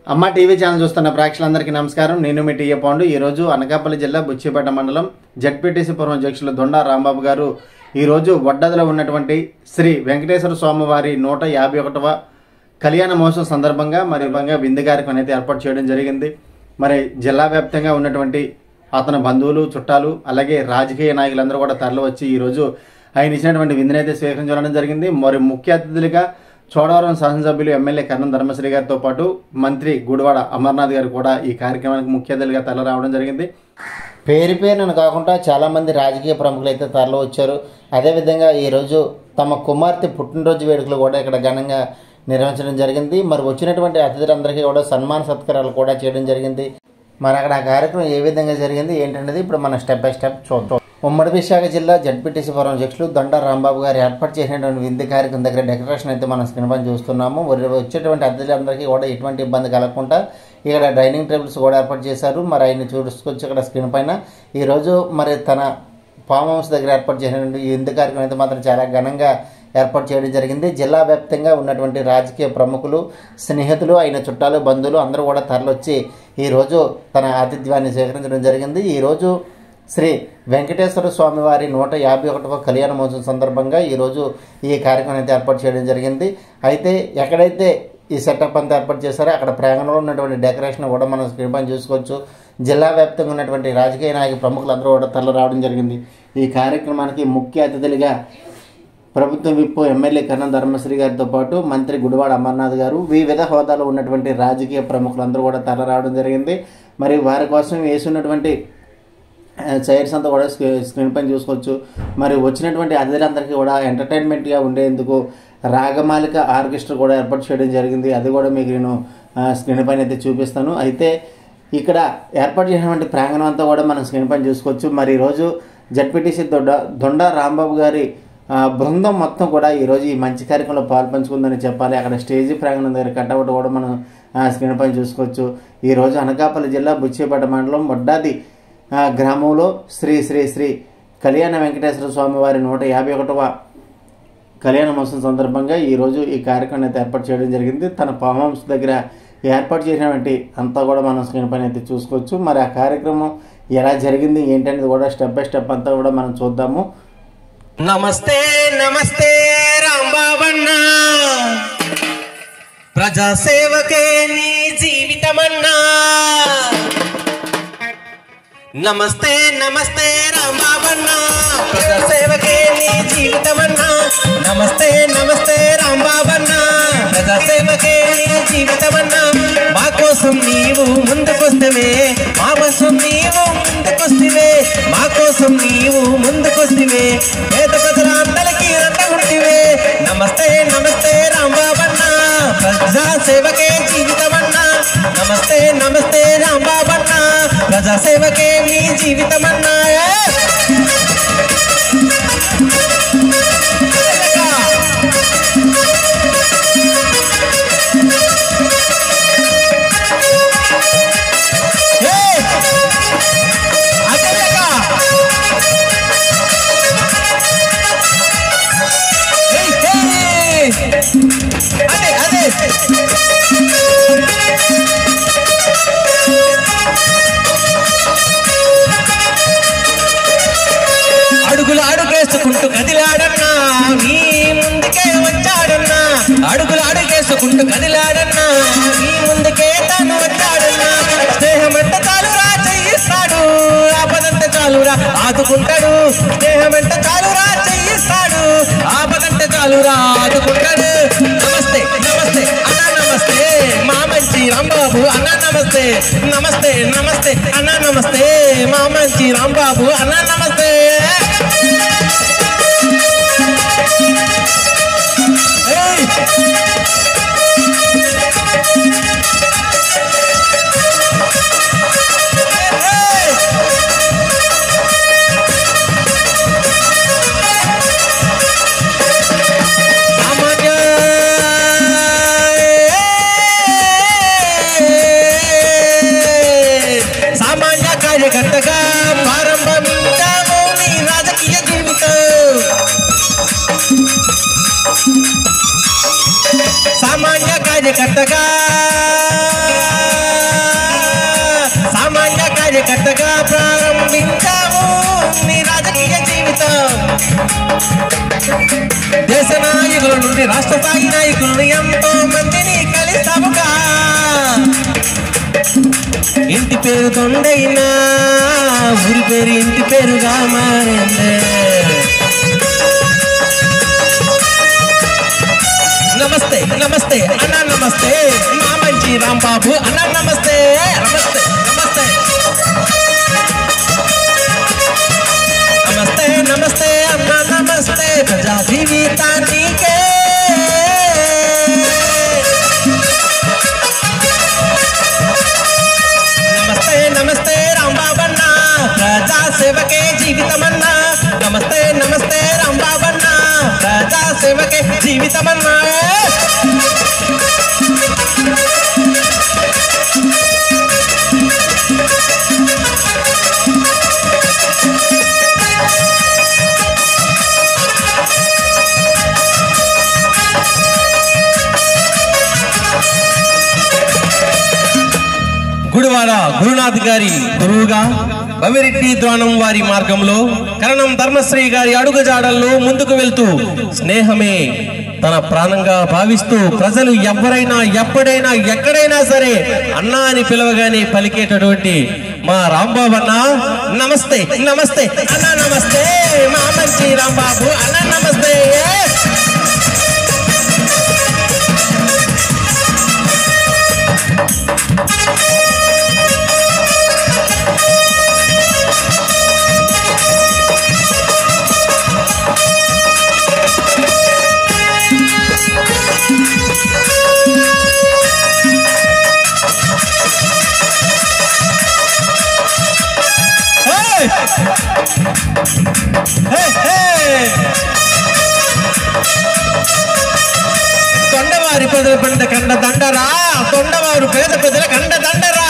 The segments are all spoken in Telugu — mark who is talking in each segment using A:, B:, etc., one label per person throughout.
A: అమ్మ టీవీ ఛానల్ చూస్తున్న ప్రేక్షకులందరికీ నమస్కారం. నేను మీ టీఏ పాండు. ఈరోజు అనకాపల్లి జిల్లా బుచ్చిపేట మండలం జడ్పీటీసీ పురం అధ్యక్షులు దొండా రాంబాబు గారు ఈరోజు వడ్డదలో ఉన్నటువంటి శ్రీ వెంకటేశ్వర స్వామి వారి 151వ కళ్యాణ మహోత్సవం సందర్భంగా విందు కార్యక్రమం అయితే ఏర్పాటు చేయడం జరిగింది. మరి జిల్లా వ్యాప్తంగా ఉన్నటువంటి అతని బంధువులు, చుట్టాలు, అలాగే రాజకీయ నాయకులందరూ కూడా తరలి వచ్చి ఈరోజు ఆయన ఇచ్చినటువంటి విందునైతే స్వీకరించడం జరిగింది. మరి ముఖ్య అతిథులుగా చోడవరం శాసనసభ్యులు ఎమ్మెల్యే కర్ణం ధర్మశ్రీ గారితో పాటు మంత్రి గుడివాడ అమర్నాథ్ గారు కూడా ఈ కార్యక్రమానికి ముఖ్య అతిథులుగా తరలి రావడం జరిగింది. పేరును కాకుండా చాలామంది రాజకీయ ప్రముఖులు అయితే తరలి వచ్చారు. అదేవిధంగా ఈరోజు తమ కుమార్తె పుట్టినరోజు వేడుకలు కూడా ఇక్కడ ఘనంగా నిర్వహించడం జరిగింది. మరి వచ్చినటువంటి అతిథులందరికీ కూడా సన్మాన సత్కారాలు కూడా చేయడం జరిగింది. మరి అక్కడ ఆ కార్యక్రమం ఏ విధంగా జరిగింది ఏంటనేది ఇప్పుడు మనం స్టెప్ బై స్టెప్ చూద్దాం. ఉమ్మడి విశాఖ జిల్లా జడ్పీటీసీ పురం అధ్యక్షులు దొండా రాంబాబు గారు ఏర్పాటు చేసినటువంటి విందు కార్యక్రమం దగ్గర డెకరేషన్ అయితే మనం స్క్రీన్ పైన చూస్తున్నాము. వచ్చేటువంటి అతిథులందరికీ కూడా ఎటువంటి ఇబ్బంది కలగకుండా ఇక్కడ డైనింగ్ టేబుల్స్ కూడా ఏర్పాటు చేశారు. మరి ఆయన చూసుకొచ్చి ఇక్కడ స్క్రీన్ పైన ఈరోజు మరి తన ఫామ్ హౌస్ దగ్గర ఏర్పాటు చేసినటువంటి ఈ విందు కార్యక్రమం అయితే మాత్రం చాలా ఘనంగా ఏర్పాటు చేయడం జరిగింది. జిల్లా వ్యాప్తంగా ఉన్నటువంటి రాజకీయ ప్రముఖులు, స్నేహితులు, అయిన చుట్టాలు, బంధువులు అందరూ కూడా తరలొచ్చి ఈరోజు తన ఆతిథ్యాన్ని స్వీకరించడం జరిగింది. ఈరోజు శ్రీ వెంకటేశ్వర స్వామి వారి 151వ కళ్యాణ మహోత్సవం సందర్భంగా ఈరోజు ఈ కార్యక్రమం అయితే ఏర్పాటు చేయడం జరిగింది. అయితే ఎక్కడైతే ఈ సెటప్ అంతా ఏర్పాటు చేశారో అక్కడ ప్రాంగణంలో ఉన్నటువంటి డెకరేషన్ కూడా మనం స్క్రీన్ పైన చూసుకోవచ్చు. జిల్లా వ్యాప్తంగా ఉన్నటువంటి రాజకీయ నాయక ప్రముఖులందరూ కూడా తరలి రావడం జరిగింది. ఈ కార్యక్రమానికి ముఖ్య అతిథులుగా ప్రభుత్వ విప్పు ఎమ్మెల్యే కర్ణం ధర్మశ్రీ గారితో పాటు మంత్రి గుడివాడ అమర్నాథ్ గారు, వివిధ హోదాలో ఉన్నటువంటి రాజకీయ ప్రముఖులందరూ కూడా తరలి రావడం జరిగింది. మరి వారి కోసం వేసున్నటువంటి చైర్స్ అంతా కూడా స్క్రీన్ పైన చూసుకోవచ్చు. మరి వచ్చినటువంటి అతిథులందరికీ కూడా ఎంటర్టైన్మెంట్గా ఉండేందుకు రాగమాలిక ఆర్కెస్ట్రా కూడా ఏర్పాటు చేయడం జరిగింది. అది కూడా మీకు నేను స్క్రీన్ పైన అయితే చూపిస్తాను. అయితే ఇక్కడ ఏర్పాటు చేసినటువంటి ప్రాంగణం అంతా కూడా మనం స్క్రీన్ పైన చూసుకోవచ్చు. మరి ఈరోజు జడ్పీటీసీ దొండా రాంబాబు గారి బృందం మొత్తం కూడా ఈరోజు ఈ మంచి కార్యక్రమంలో పాల్పంచుకుందని చెప్పాలి. అక్కడ స్టేజీ ప్రాంగణం దగ్గర కట్టవుట్ కూడా మనం స్క్రీన్ పైన చూసుకోవచ్చు. ఈరోజు అనకాపల్లి జిల్లా బుచ్చిపేట మండలం వడ్డాది గ్రామంలో శ్రీ శ్రీ శ్రీ కళ్యాణ వెంకటేశ్వర స్వామి వారి 151వ కళ్యాణ మహోత్సవం సందర్భంగా ఈరోజు ఈ కార్యక్రమం అయితే ఏర్పాటు చేయడం జరిగింది. తన ఫామ్ హౌస్ దగ్గర ఏర్పాటు చేసినటువంటి అంతా కూడా మనం స్క్రీన్ పైన అయితే చూసుకోవచ్చు. మరి ఆ కార్యక్రమం ఎలా జరిగింది ఏంటనేది కూడా స్టెప్ బై స్టెప్ అంతా కూడా మనం చూద్దాము.
B: నమస్తే నమస్తే రాంబాబన్నా, ప్రజాసేవకే నీ జీవితమన్నా. నమస్తే నమస్తే రాంబాబన్నా, ప్రజాసేవకే నీ జీవితమన్నా. నమస్తే నమస్తే రాంబాబన్నా, ప్రజాసేవకే నీ జీవితమన్నా. మా కోసం నీవు ముందుకొస్తవే, మా కోసం నీవు ముందుకొస్తవే, మా కోసం నీవు ముందుకొస్తవే, పేద ప్రజలందరికీ అండగుంటివే. నమస్తే నమస్తే రాంబాబన్నా, ప్రజాసేవకే జీవితమన్నా. నమస్తే నమస్తే రాంబాబన్నా, ప్రజాసేవకే నీ జీవితమన్నా. అడుగులు అడుగేసుకుంటూ కదిలాడన్నా, నీ ముందుకే వచ్చాడన్నా. అడుగులు అడుగేసుకుంటూ కదిలాడన్నా, నీ ముందుకే తాను వచ్చాడన్నా. స్నేహమంట చాలురా చెయ్యిస్తాడు, ఆపదంట చాలురా ఆదుకుంటాడు. స్నేహమంట చాలురా చెయ్యిస్తాడు, ఆపదంట చాలురా ఆదుకుంటాడు. నమస్తే నమస్తే అన్నా, నమస్తే మా మంచి రాంబాబు అన్నా. నమస్తే నమస్తే నమస్తే అన్నా, నమస్తే మా మంచి రాంబాబు అన్నా. నమస్తే సామాన్య కార్యకర్తగా ప్రారంభించాము నీ రాజకీయ జీవితం. సామాన్య కార్యకర్తగా చేసి రాష్ట్ర స్థాయి నాయకులను ఎంతో మందిని కలిస్తావుగా. ఇంటి పేరు తొండైనా ఊరి పేరు ఇంటి పేరుగా మారిందే. నమస్తే నమస్తే అన్న నమస్తే మా మంచి రాంబాబు అన్న నమస్తే నమస్తే నమస్తే నమస్తే నమస్తే అన్న నమస్తే ప్రజా జీవితానికే. నమస్తే నమస్తే రాంబాబన్న ప్రజా సేవకే జీవితమన్నా. నమస్తే నమస్తే రాంబాబన్న ప్రజా సేవకే జీవితమన్నా. గుడివాడ గురునాథ్ గారి గురువుగా భవిరెడ్డి ద్రోణం వారి మార్గంలో కరణం ధర్మశ్రీ గారి అడుగుజాడల్లో ముందుకు వెళ్తూ స్నేహమే తన ప్రాణంగా భావిస్తూ ప్రజలు ఎవరైనా ఎప్పుడైనా ఎక్కడైనా సరే అన్నా అని పిలవగానే పలికేటటువంటి మా రాంబాబు అన్న నమస్తే నమస్తే అన్న నమస్తే మా మంచి రాంబాబు అన్న నమస్తే. తొండవారి పెదల పంట కండ దండరా తొండవారు పేద పెదల కండ దండరా.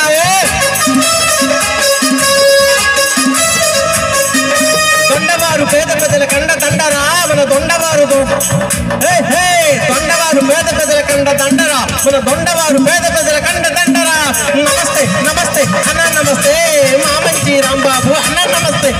B: తొండవారు పేద పెదల కండ దండరా మన దొండవారు. తొండవారు పేద పెదల కండ దండరా మన దొండవారు పేద పెదల కండ దండరా. నమస్తే నమస్తే అన్న నమస్తే మా మంచి రాంబాబు అన్న నమస్తే.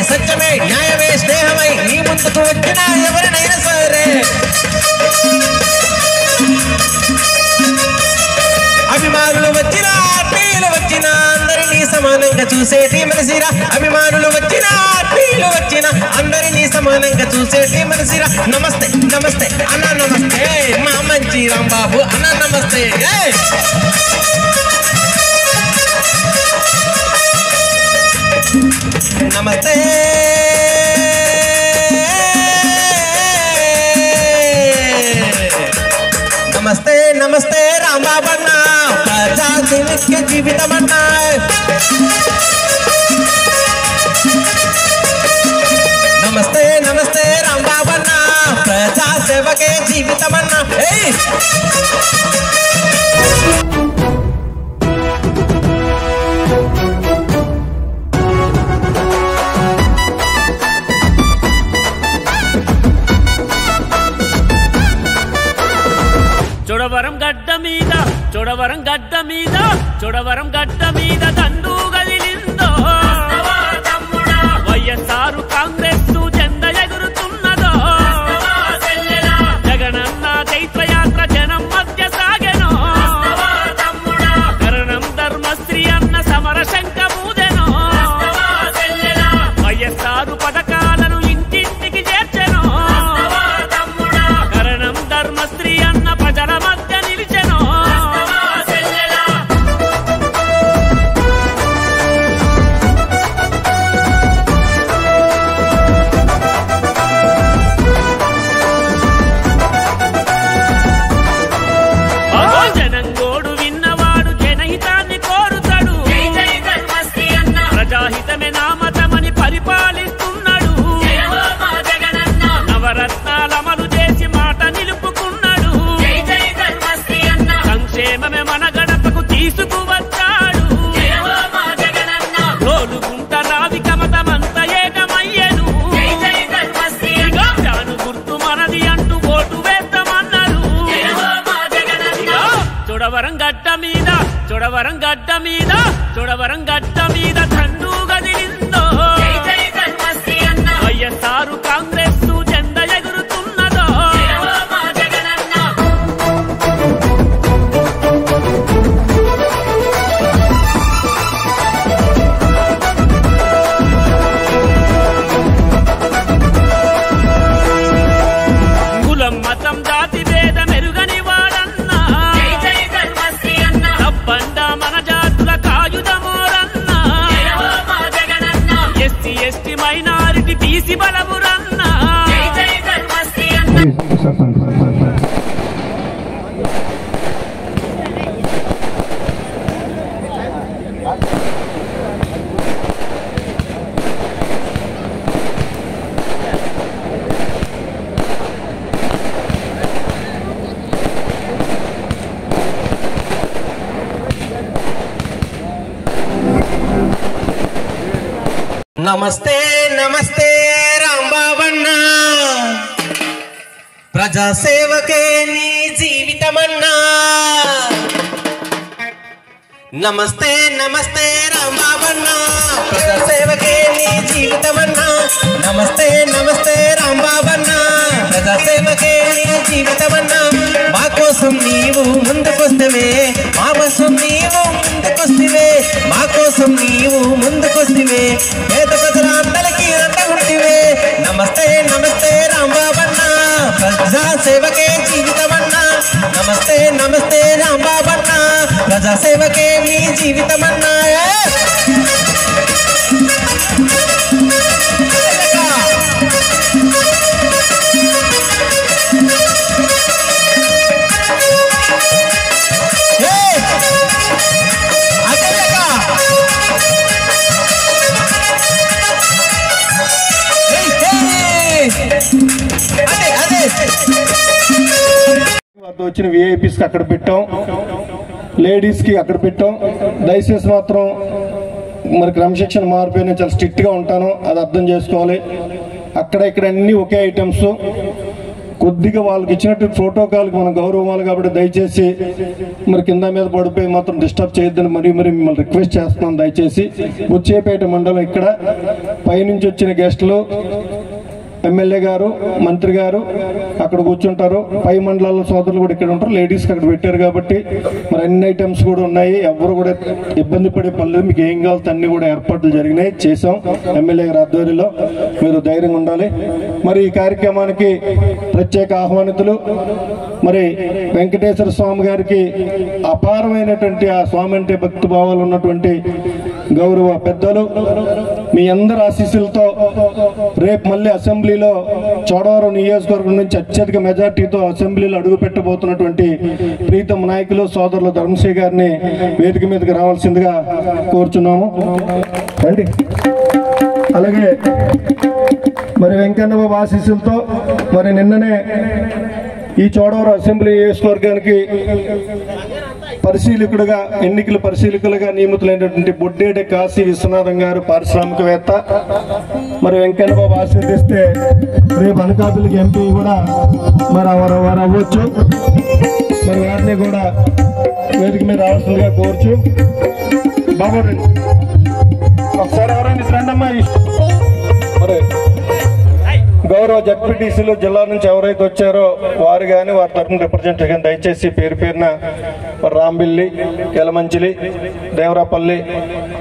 B: సత్యమే న్యాయమే స్నేహమై నీ ముందుకు వచ్చిన ఎవరినైనా సరే అభిమానులు వచ్చినా ఆత్మీయులు వచ్చినా అందరినీ సమానంగా చూసేటి మనసిరా. అభిమానులు వచ్చినా ఆత్మీయులు వచ్చినా అందరినీ సమానంగా చూసేటి మనసిరా. నమస్తే నమస్తే అన్న నమస్తే మా మంచి రాంబాబు అన్న నమస్తే. నమస్తే నమస్తే నమస్తే రాంబాబన్న ప్రజా సేవకే జీవితమన్నా. నమస్తే నమస్తే రాంబాబన్న ప్రజా సేవకే జీవితమన్నా.
C: చోడవరం గడ్డ మీద దండు గదిలిందో వైఎస్ఆర్ కాంగ్రెస్ జెండ ఎగురుతున్నదో. జగనన్న చైత్రయాత్ర జనం మధ్య సాగెనో. కరణం ధర్మశ్రీ అన్న సమర శంఖ మూదెనో. వైఎస్ఆర్ పథకాలను ఇంటింటికి చేర్చెనో. కరణం ధర్మశ్రీ అన్న ప్రజల మధ్య నిలిచెనో. జనంగోడు విన్నవాడు జనహితాన్ని కోరుతాడు. ప్రజాహితమే నామతమని పరిపాలిస్తున్నాడు. చోడవరం గడ్డ మీద తండు గదిలిందో వైఎస్ఆర్ కాంగ్రెస్ జెండా ఎగురుతున్నదో కులం మతం జాతి భేద మెరుగని వాడన్నా తప్పండ మన జాతుల కాయుధమోరన్నా ఎస్సీ ఎస్టీ మైనారిటీ బీసీ బలమురన్నా
B: నమస్తే నమస్తే రాంబాబన్న, ప్రజాసేవకే నీ జీవితమన్నా. నమస్తే నమస్తే రాంబాబన్న, ప్రజాసేవకే నీ జీవితమన్నా. నమస్తే నమస్తే రాంబాబన్న, ప్రజాసేవకే నీ జీవితమన్నా. మా కోసం నీవు ముందుకొస్తవే, మా కోసం నీవు ముందుకొస్తవే, మా కోసం నీవు ముందుకొస్తవే, పేద ప్రజలందరికీ అండగుంటివే. నమస్తే నమస్తే రాంబాబన్న, ప్రజాసేవకే జీవితమన్నా. నమస్తే నమస్తే రాంబాబన్న, ప్రజాసేవకే మీ జీవితమన్నా.
D: వచ్చిన విఐపీస్కి అక్కడ పెట్టాం, లేడీస్కి అక్కడ పెట్టాం. దయచేసి మాత్రం మరి క్రమశిక్షణ మారిపోయినా చాలా స్ట్రిక్ట్గా ఉంటాను, అది అర్థం చేసుకోవాలి. అక్కడ ఇక్కడ అన్నీ ఒకే ఐటమ్స్. కొద్దిగా వాళ్ళకి ఇచ్చినట్టు ప్రోటోకాల్కి మనం గౌరవం ఇవ్వాలి కాబట్టి దయచేసి మరి కింద మీద పడిపోయి మాత్రం డిస్టర్బ్ చేయొద్దని మరి మిమ్మల్ని రిక్వెస్ట్ చేస్తున్నాను. దయచేసి బుచ్చేపేట మండలం ఇక్కడ పైనుంచి వచ్చిన గెస్టులు ఎమ్మెల్యే గారు, మంత్రి గారు అక్కడ కూర్చుంటారు. పై మండలాల సోదరులు కూడా ఇక్కడ ఉంటారు. లేడీస్కి అక్కడ పెట్టారు కాబట్టి మరి అన్ని ఐటమ్స్ కూడా ఉన్నాయి. ఎవరు కూడా ఇబ్బంది పడే పనులు, మీకు ఏం కావాలో అన్ని కూడా ఏర్పాట్లు జరిగినాయి, చేసాం ఎమ్మెల్యే గారి ఆధ్వర్యంలో. మీరు ధైర్యంగా ఉండాలి. మరి ఈ కార్యక్రమానికి ప్రత్యేక ఆహ్వానితులు మరి వెంకటేశ్వర స్వామి గారికి అపారమైనటువంటి ఆ స్వామి అంటే భక్తి భావాలు ఉన్నటువంటి గౌరవ పెద్దలు, మీ అందరి ఆశీస్సులతో రేపు మళ్ళీ అసెంబ్లీలో చోడవరం నియోజకవర్గం నుంచి అత్యధిక మెజార్టీతో అసెంబ్లీలో అడుగు పెట్టబోతున్నటువంటి ప్రీతం నాయకులు సోదరులు ధర్మశ్రీ గారిని వేదిక మీదకి రావాల్సిందిగా కోరుచున్నాము. రండి. అలాగే మరి వెంకన్న బాబు ఆశీస్సులతో మరి నిన్ననే ఈ చోడవరం అసెంబ్లీ నియోజకవర్గానికి పరిశీలకుడుగా, ఎన్నికల పరిశీలకులుగా నియమితులైనటువంటి బొడ్డేటి కాశీ విశ్వనాథం గారు పారిశ్రామికవేత్త. మరి వెంకన్న బాబు ఆశీర్దిస్తే రేపు అనకాపల్లికి ఎంపీ కూడా మరి వారు అవ్వచ్చు. మరి వారిని కూడా వేదిక మీద రావాల్సిందిగా కోరుచు. బాబు రండి ఒకసారి, ఎవరైనా రండమ్మా. మరి గౌరవ జడ్పీటీసీలు జిల్లా నుంచి ఎవరైతే వచ్చారో వారు కానీ వారి తరఫున రిప్రజెంటేటివ్ కానీ దయచేసి పేరు పేరున రాంబిల్లి, యలమంచిలి, దేవరాపల్లి,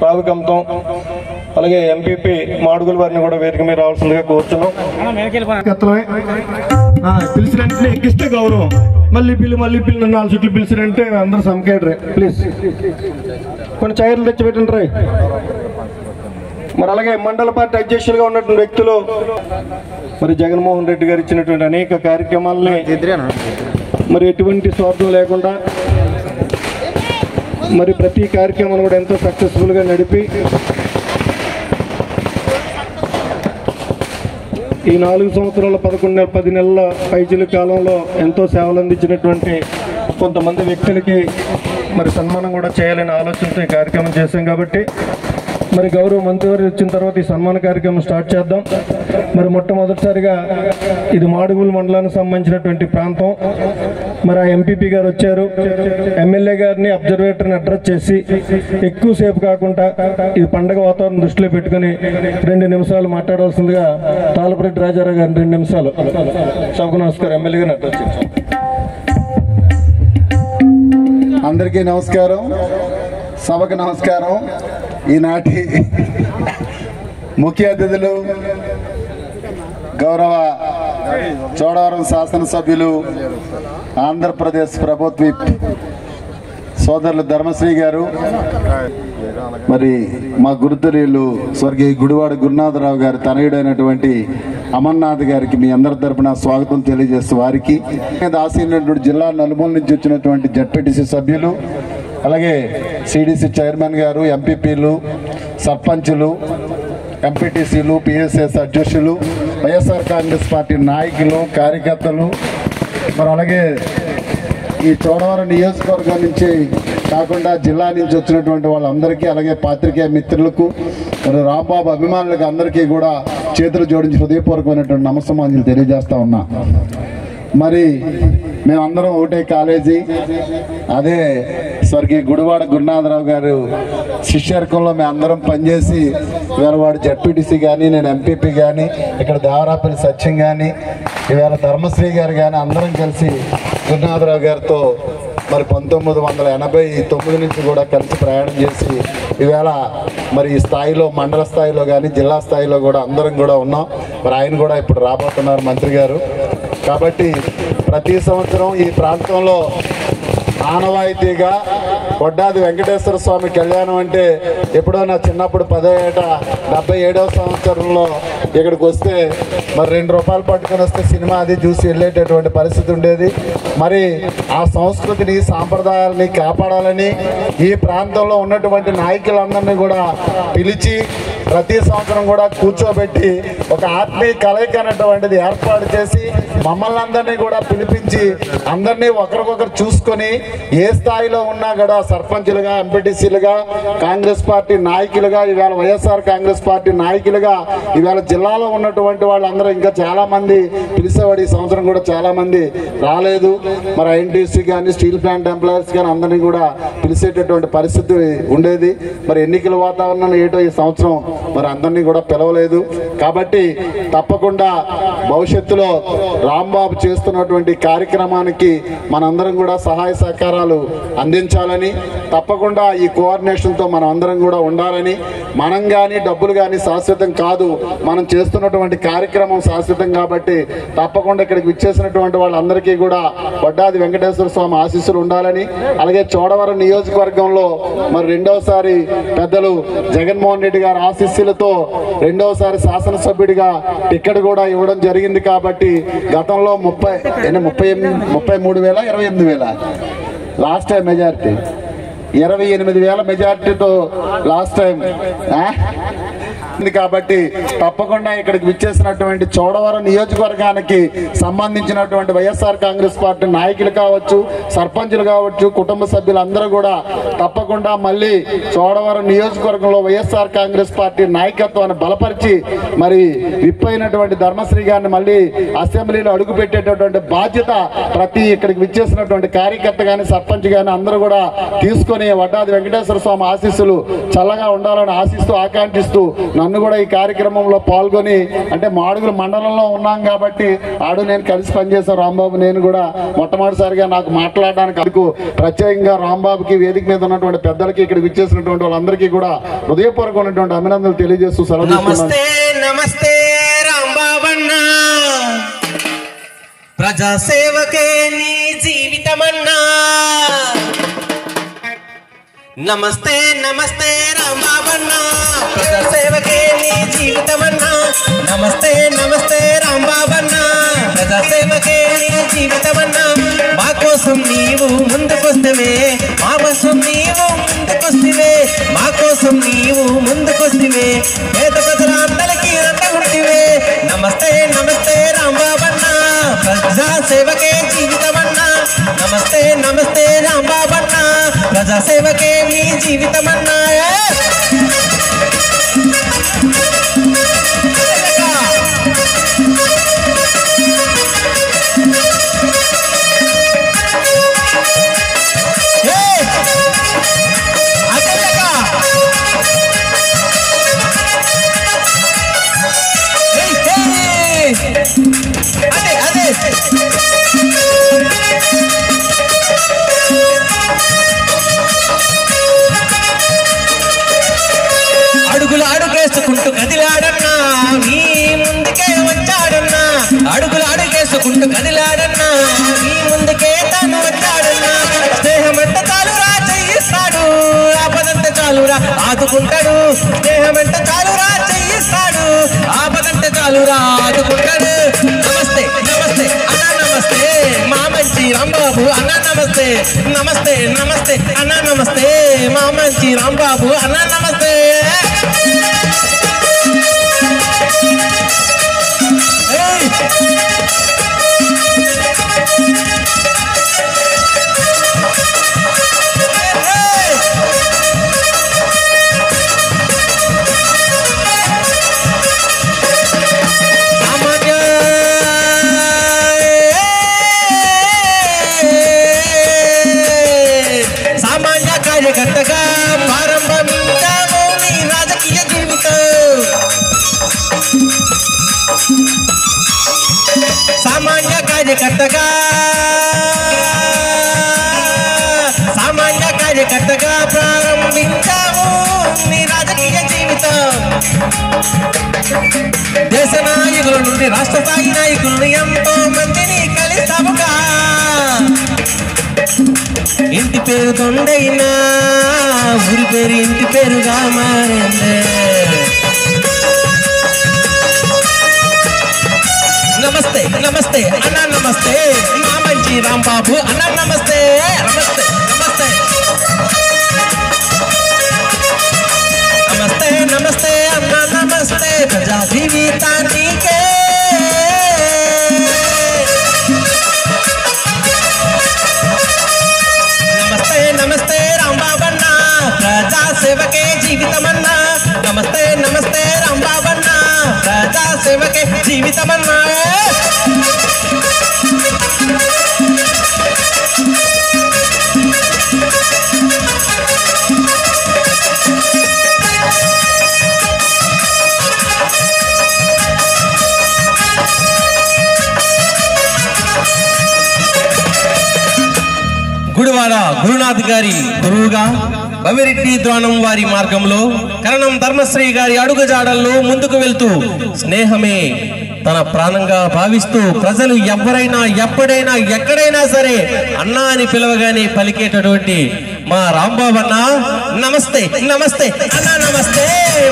D: రావికంతం అలాగే ఎంపీపీ మాడుగుల వారిని కూడా వేదిక మీద రావాల్సిందిగా కోరుతున్నాం. పిలిచిన వెంటనే ఎక్కిస్తే గౌరవం. మళ్ళీ పిల్లి 4 చుట్లు పిలిచినంటే అందరూ సంకేటరే. ప్లీజ్ కొన్ని చైర్లు తెచ్చిపెట్టండి రే. మరి అలాగే మండల పార్టీ అధ్యక్షులుగా ఉన్నటువంటి వ్యక్తులు మరి జగన్మోహన్ రెడ్డి గారు ఇచ్చినటువంటి అనేక కార్యక్రమాలని మరి ఎటువంటి స్వార్థం లేకుండా మరి ప్రతి కార్యక్రమాన్ని కూడా ఎంతో సక్సెస్ఫుల్గా నడిపి ఈ 4 సంవత్సరాల 10 నెలల పైచిల కాలంలో ఎంతో సేవలు అందించినటువంటి కొంతమంది వ్యక్తులకి మరి సన్మానం కూడా చేయాలనే ఆలోచనతో ఈ కార్యక్రమం చేశాం. కాబట్టి మరి గౌరవ మంత్రివారు వచ్చిన తర్వాత ఈ సన్మాన కార్యక్రమం స్టార్ట్ చేద్దాం. మరి మొట్టమొదటిసారిగా ఇది మాడుగుల మండలానికి సంబంధించినటువంటి ప్రాంతం. మరి ఆ ఎంపీపీ గారు వచ్చారు. ఎమ్మెల్యే గారిని అబ్జర్వేటర్ని అడ్రస్ చేసి ఎక్కువసేపు కాకుండా ఇది పండగ వాతావరణం దృష్టిలో పెట్టుకుని 2 నిమిషాలు మాట్లాడవలసిందిగా తాళపరెడ్డి రాజారావు గారిని 2 నిమిషాలు. సభకు నమస్కారం. ఎమ్మెల్యే గారిని అడ్రస్ చేసి.
E: అందరికీ నమస్కారం, సభకు నమస్కారం. ఈనాటి ముఖ్య అతిథులు గౌరవ చోడవరం శాసనసభ్యులు, ఆంధ్రప్రదేశ్ ప్రభుత్వ సోదరులు ధర్మశ్రీ గారు, మరి మా గురుతుర్యులు స్వర్గీయ గుడివాడ గురునాథరావు గారి తనయుడైనటువంటి అమర్నాథ్ గారికి మీ అందరి తరపున స్వాగతం తెలియజేస్తూ వారికి ఆసీనటువంటి జిల్లా నలుమూల నుంచి వచ్చినటువంటి జడ్పీటీసీ సభ్యులు, అలాగే సిడిసి చైర్మన్ గారు, ఎంపీపీలు, సర్పంచులు, ఎంపీటీసీలు, పిఎస్ఎస్ అధ్యక్షులు, వైఎస్ఆర్ కాంగ్రెస్ పార్టీ నాయకులు, కార్యకర్తలు, మరి అలాగే ఈ చోడవరం నియోజకవర్గం నుంచి కాకుండా జిల్లా నుంచి వచ్చినటువంటి వాళ్ళందరికీ, అలాగే పాత్రికేయ మిత్రులకు, మరి రాంబాబు అభిమానులకు అందరికీ కూడా చేతులు జోడించి హృదయపూర్వకమైనటువంటి నమస్సమాంజలు తెలియజేస్తా ఉన్నా. మరి మేమందరం ఒకటే కాలేజీ, అదే స్వర్గీయ గుడివాడ గురునాథరావు గారు శిష్యర్కంలో మేము అందరం పనిచేసి ఇవాళ వాడు జడ్పీటీసీ కానీ, నేను ఎంపీపీ కానీ, ఇక్కడ దేవరాపల్లి సత్యం కానీ, ఇవాళ ధర్మశ్రీ గారు కానీ అందరం కలిసి గురునాథరావు గారితో మరి 1989 నుంచి కూడా కలిసి ప్రయాణం చేసి ఈవేళ మరి ఈ స్థాయిలో మండల స్థాయిలో కానీ జిల్లా స్థాయిలో కూడా అందరం కూడా ఉన్నాం. మరి ఆయన కూడా ఇప్పుడు రాబోతున్నారు మంత్రి గారు. కాబట్టి ప్రతి సంవత్సరం ఈ ప్రాంతంలో ఆనవాయితీగా వడ్డాది వెంకటేశ్వర స్వామి కళ్యాణం అంటే ఎప్పుడో నా చిన్నప్పుడు 77వ సంవత్సరంలో ఇక్కడికి వస్తే మరి 2 రూపాయలు పట్టుకొని వస్తే సినిమా అది చూసి వెళ్ళేటటువంటి పరిస్థితి ఉండేది. మరి ఆ సంస్కృతిని, సాంప్రదాయాలని కాపాడాలని ఈ ప్రాంతంలో ఉన్నటువంటి నాయకులందరినీ కూడా పిలిచి ప్రతి సంవత్సరం కూడా కూర్చోబెట్టి ఒక ఆత్మీయ కలయిక అనేటువంటిది ఏర్పాటు చేసి మమ్మల్ని అందరినీ కూడా పిలిపించి అందరినీ ఒకరికొకరు చూసుకొని ఏ స్థాయిలో ఉన్నా కూడా సర్పంచులుగా, ఎంపీటీసీలుగా, కాంగ్రెస్ పార్టీ నాయకులుగా, ఇవాళ వైఎస్ఆర్ కాంగ్రెస్ పార్టీ నాయకులుగా, ఇవాళ జిల్లాలో ఉన్నటువంటి వాళ్ళందరూ ఇంకా చాలా మంది పిలిచేవాడు. ఈ సంవత్సరం కూడా చాలా మంది రాలేదు. మరి ఐఎన్టీసీ కానీ, స్టీల్ ప్లాంట్ ఎంప్లాయర్స్ కానీ అందరినీ కూడా పిలిచేటటువంటి పరిస్థితి ఉండేది. మరి ఎన్నికల వాతావరణం ఏటో ఈ సంవత్సరం మరి అందరినీ కూడా పిలవలేదు. కాబట్టి తప్పకుండా భవిష్యత్తులో రాంబాబు చేస్తున్నటువంటి కార్యక్రమానికి మనందరం కూడా సహాయ సహకారాలు అందించాలని, తప్పకుండా ఈ కోఆర్డినేషన్తో మనం అందరం కూడా ఉండాలని, మనం కానీ డబ్బులు కానీ శాశ్వతం కాదు, మనం చేస్తున్నటువంటి కార్యక్రమం శాశ్వతం. కాబట్టి తప్పకుండా ఇక్కడికి విచ్చేసినటువంటి వాళ్ళందరికీ కూడా వడ్డాది వెంకటేశ్వర స్వామి ఆశీస్సులు ఉండాలని, అలాగే చోడవరం నియోజకవర్గంలో మరి 2వసారి పెద్దలు జగన్మోహన్ రెడ్డి గారి ఆశీస్సులతో 2వసారి శాసనసభ్యుడిగా టికెట్ కూడా ఇవ్వడం జరిగింది. కాబట్టి గతంలో 33,000 28,000 లాస్ట్ టైం మెజారిటీ, 28,000 మెజారిటీతో లాస్ట్ టైం. కాబట్టి తప్పకుండా ఇక్కడికి విచ్చేసినటువంటి చోడవరం నియోజకవర్గానికి సంబంధించినటువంటి వైఎస్ఆర్ కాంగ్రెస్ పార్టీ నాయకులు కావచ్చు, సర్పంచులు కావచ్చు, కుటుంబ సభ్యులందరూ కూడా తప్పకుండా మళ్ళీ చోడవరం నియోజకవర్గంలో వైఎస్ఆర్ కాంగ్రెస్ పార్టీ నాయకత్వాన్ని బలపరిచి మరి విప్పైనటువంటి ధర్మశ్రీ గారిని మళ్ళీ అసెంబ్లీలో అడుగుపెట్టేటటువంటి బాధ్యత ప్రతి ఇక్కడికి విచ్చేసినటువంటి కార్యకర్త కానీ, సర్పంచ్ కానీ అందరూ కూడా తీసుకొని వడ్డాది వెంకటేశ్వర స్వామి ఆశీస్సులు చల్లగా ఉండాలని ఆశిస్తూ, ఆకాంక్షిస్తూ నన్ను కూడా ఈ కార్యక్రమంలో పాల్గొని, అంటే మాడుగుల మండలంలో ఉన్నాం కాబట్టి ఆడు నేను కలిసి పనిచేశాను రాంబాబు, నేను కూడా మొట్టమొదటిసారిగా నాకు మాట్లాడడానికి అందుకు ప్రత్యేకంగా రాంబాబుకి, వేదిక మీద ఉన్నటువంటి పెద్దలకి, ఇక్కడ విచ్చేసినటువంటి వాళ్ళందరికీ కూడా హృదయపూర్వకమైనటువంటి అభినందనలు తెలియజేస్తూ సెలవు తీసుకున్నాను.
B: నమస్తే రాంబాబన్న, ప్రజాసేవకే నీ జీవితమన్నా. నమస్తే నమస్తే రాంబాబన్నా, ప్రజాసేవకే నీ జీవితమన్నా. నమస్తే నమస్తే రాంబాబన్నా, ప్రజాసేవకే నీ జీవితమన్నా. మా కోసం నీవు ముందుకొస్తేవే, మా కోసం నీవు ముందుకొస్తేవే, మా కోసం నీవు ముందుకొస్తేవే, పేద ప్రజలందరికీ అండగుంటివే. నమస్తే నమస్తే రాంబాబన్నా, ప్రజాసేవకే జీవితమన్నా. నమస్తే నమస్తే రాంబాబన్నా, ప్రజాసేవకే నీ జీవితమన్నా. రాంబాబు అన్న నమస్తే నమస్తే నమస్తే అన్న నమస్తే మా మంచి రాంబాబు అన్న నమస్తే సామాన్య కార్యకర్తగా ప్రారంభించాము నీ రాజకీయ జీవితం సామాన్య కార్యకర్తగా ప్రారంభించాము నీ రాజకీయ జీవితం దేశ నాయకుల నుండి రాష్ట్ర స్థాయి నాయకులను ఎంతో మందిని కలిసాముగా ఇంటి పేరు తొండైనా ఊరి పేరు ఇంటి పేరుగా మారిందే నమస్తే నమస్తే అన్న నమస్తే మా మంచి రాంబాబు అన్న నమస్తే నమస్తే నమస్తే నమస్తే నమస్తే అన్న నమస్తే ప్రజా జీవితానికే నమస్తే నమస్తే రాంబాబన్న ప్రజా సేవకే జీవితమన్నా నమస్తే నమస్తే రాంబాబన్న ప్రజా సేవకే జీవితమన్నా గుడివాడ గురునాథ్ గారి గురువుగా బవిరెడ్డి ద్రోణం వారి మార్గంలో కరణం ధర్మశ్రీ గారి అడుగుజాడల్లో ముందుకు వెళ్తూ స్నేహమే తన ప్రాణంగా భావిస్తూ ప్రజలు ఎవరైనా ఎప్పుడైనా ఎక్కడైనా సరే అన్నా అని పిలవగానే పలికేటటువంటి మా రాంబాబు అన్న నమస్తే నమస్తే అన్న నమస్తే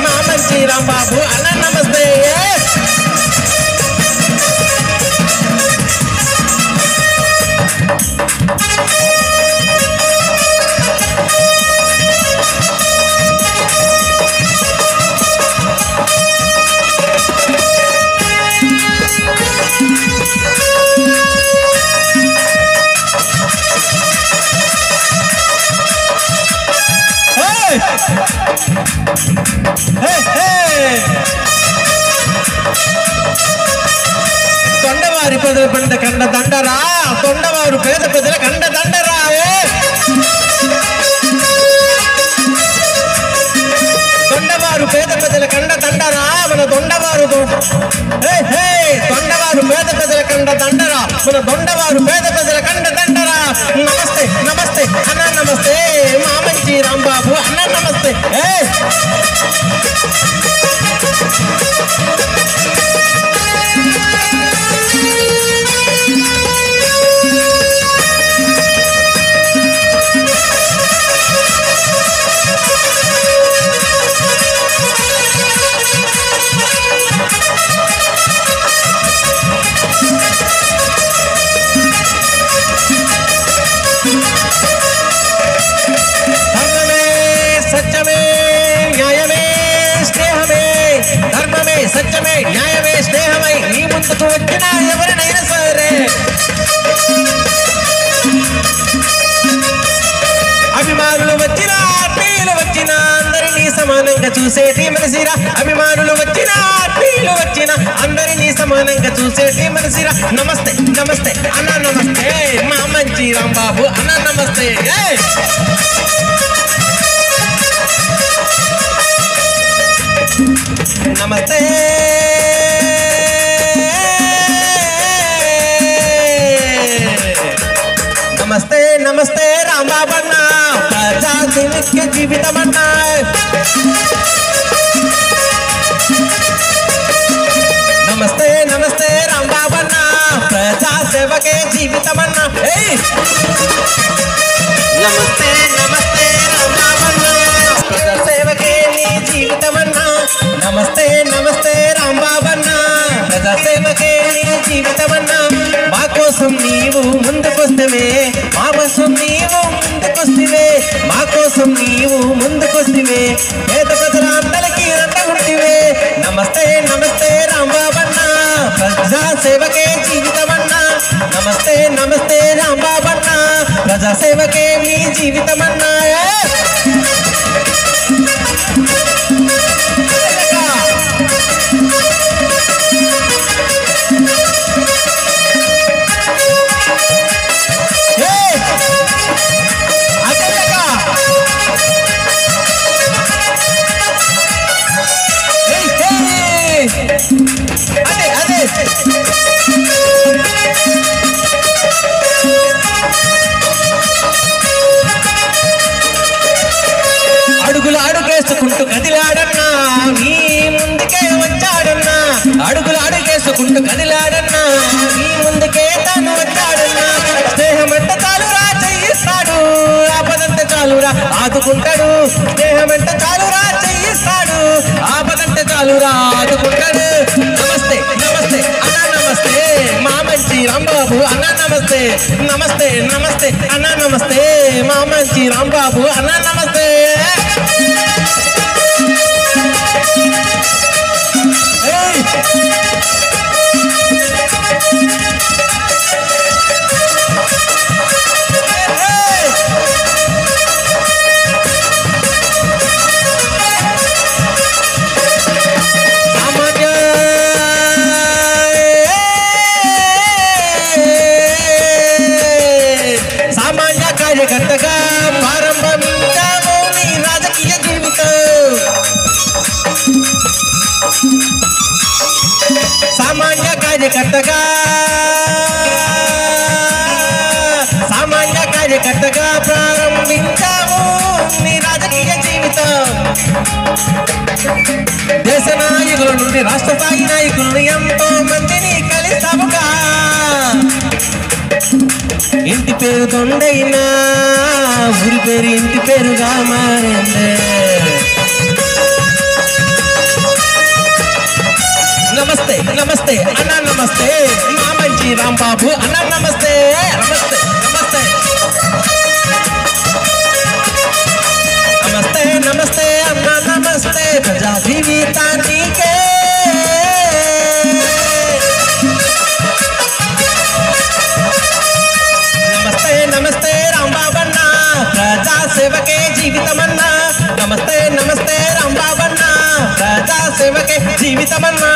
B: మా మంచి రాంబాబు అన్న నమస్తే తొండవారి ప్రజల పంట కండ దండరా తొండవారు పేద ప్రజల కండ దండరా తొండవారు పేద ప్రజల కండ దండరా మన దొండవారు తొండవారు పేద ప్రజల కండ దండరా మన దొండవారు పేద ప్రజల కండ దండరా నమస్తే నమస్తే అన్న నమస్తే మా మంచి రాంబాబు అన్న నమస్తే సత్యమే న్యాయమే స్నేహమై నీ ముందుకు వచ్చిన ఎవరినైనా సరే అభిమానులు వచ్చినా ఆత్మీయులు వచ్చినా అందరినీ సమానంగా చూసేటి మనసిరా అభిమానులు వచ్చినా ఆత్మీయులు వచ్చినా అందరినీ సమానంగా చూసేటి మనసిరా నమస్తే నమస్తే అన్న నమస్తే మా మంచి రాంబాబు అన్న నమస్తే నమస్తే నమస్తే నమస్తే రాంబాబన్న ప్రజా సేవకే జీవితమన్న నమస్తే నమస్తే రాంబాబన్న ప్రజా సేవకే జీవితమన్న నమస్తే నమస్తే రాంబాబన్న ప్రజా సేవకే నీ జీవితమన్నా నమస్తే నమస్తే రాంబాబన్న ప్రజా సేవకే నీ జీవితమన్నా మా కోసం కోసం నీవు ముందుకొస్తేవే, మా కోసం నీవు ముందుకొస్తేవే, మా కోసం నీవు ముందుకొస్తేవే, పేద ప్రజల అందరికీ రండగుంటివే. నమస్తే నమస్తే రాంబాబన్న, ప్రజా సేవకే జీవితమన్నా. నమస్తే నమస్తే రాంబాబన్న, ప్రజా సేవకే మీ జీవితమన్నా. అడుగులు అడుగేసుకుంటూ కదిలాడన్నా, నీ ముందుకే వచ్చాడన్నా. అడుగులు అడుగేసుకుంటూ కదిలాడన్నా, నీ ముందుకే తాను వచ్చాడన్నా. స్నేహమంటే చాలురా చెయ్యిస్తాడు, ఆపదంటే చాలురా ఆదుకుంటాడు. స్నేహమంటే చాలురా చెయ్యిస్తాడు, ఆపదంటే చాలురా ఆదుకుంటాడు. నమస్తే నమస్తే అన్నా నమస్తే, మా మంచి రాంబాబు అన్నా నమస్తే. నమస్తే నమస్తే అన్నా నమస్తే, మా మంచి రాంబాబు అన్నా నమస్తే. సామాన్య కార్యకర్తగా ప్రారంభించాము నీ రాజకీయ జీవితం. సామాన్య కార్యకర్తగా ప్రారంభించాము నీ రాజకీయ జీవితం. దేశ నాయకుల నుండి రాష్ట్ర స్థాయి నాయకులను ఎంతో మందిని కలిసాముగా. ఇంటి పేరు తొండైనా ఊరి పేరు ఇంటి పేరుగా మారిందే. నమస్తే నమస్తే అన్నా నమస్తే, మా మంచి రాంబాబు అన్నా నమస్తే. నమస్తే నమస్తే నమస్తే నమస్తే అన్నా నమస్తే, ప్రజా జీవితానికే. నమస్తే నమస్తే రాంబాబన్న, ప్రజా సేవకే జీవితమన్నా. నమస్తే నమస్తే రాంబాబన్న, ప్రజా సేవకే జీవితమన్నా.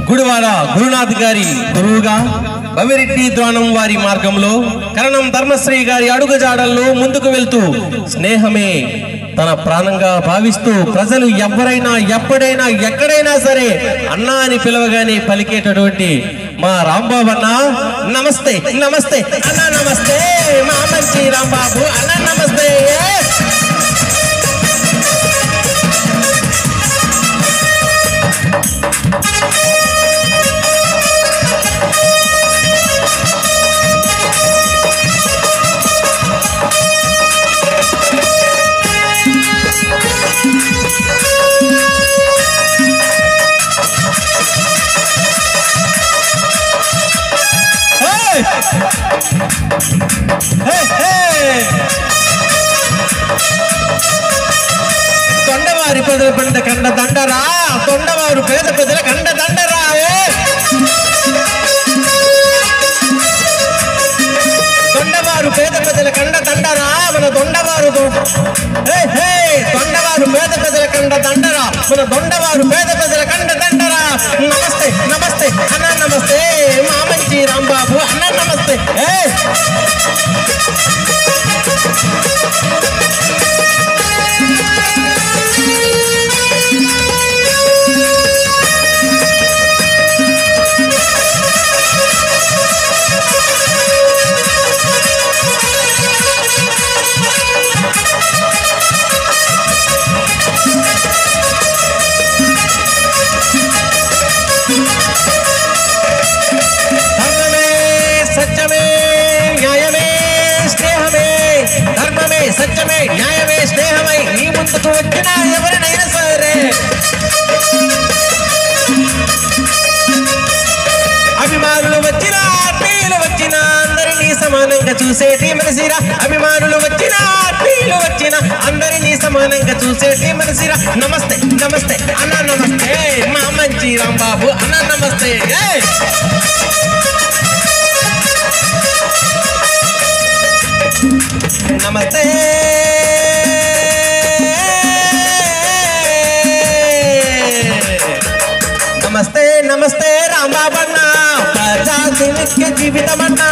B: గుడివాడ గురునాథ్ గారి గురువుగా బవిరెడ్డి ద్రోణం వారి మార్గంలో కరణం ధర్మశ్రీ గారి అడుగుజాడల్లో ముందుకు వెళ్తూ స్నేహమే తన ప్రాణంగా భావిస్తూ ప్రజలు ఎవరైనా ఎప్పుడైనా ఎక్కడైనా సరే అన్నా అని పిలవగానే పలికేటటువంటి మా రాంబాబు అన్న నమస్తే నమస్తే అన్నా నమస్తే, మా మంచి రాంబాబు అన్నా నమస్తే. తొండవారి ప్రజల పంట కండ దండరా, తొండవారు పేద ప్రజల కండ దండరా. తొండవారు పేద ప్రజల కండ దండరా, మన దొండవారు తొండవారు పేద ప్రజల కండ దండరా, మన దొండవారు పేద ప్రజల కండ దండరా. నమస్తే నమస్తే అన్నా నమస్తే, మా మంచి రాంబాబు అన్నా నమస్తే. వచ్చినా ఎవరినైనా సరే అభిమానులు వచ్చినా ఆత్మీయులు వచ్చినా అందరినీ సమానంగా చూసేటి మనసిరా అభిమానులు వచ్చినా ఆత్మీయులు వచ్చినా అందరినీ సమానంగా చూసేటి మనసిరా నమస్తే నమస్తే అన్న నమస్తే మా మంచి రాంబాబు అన్న నమస్తే నమస్తే నమస్తే నమస్తే రాంబాబన్న ప్రజాకి నిత్య జీవితమన్నా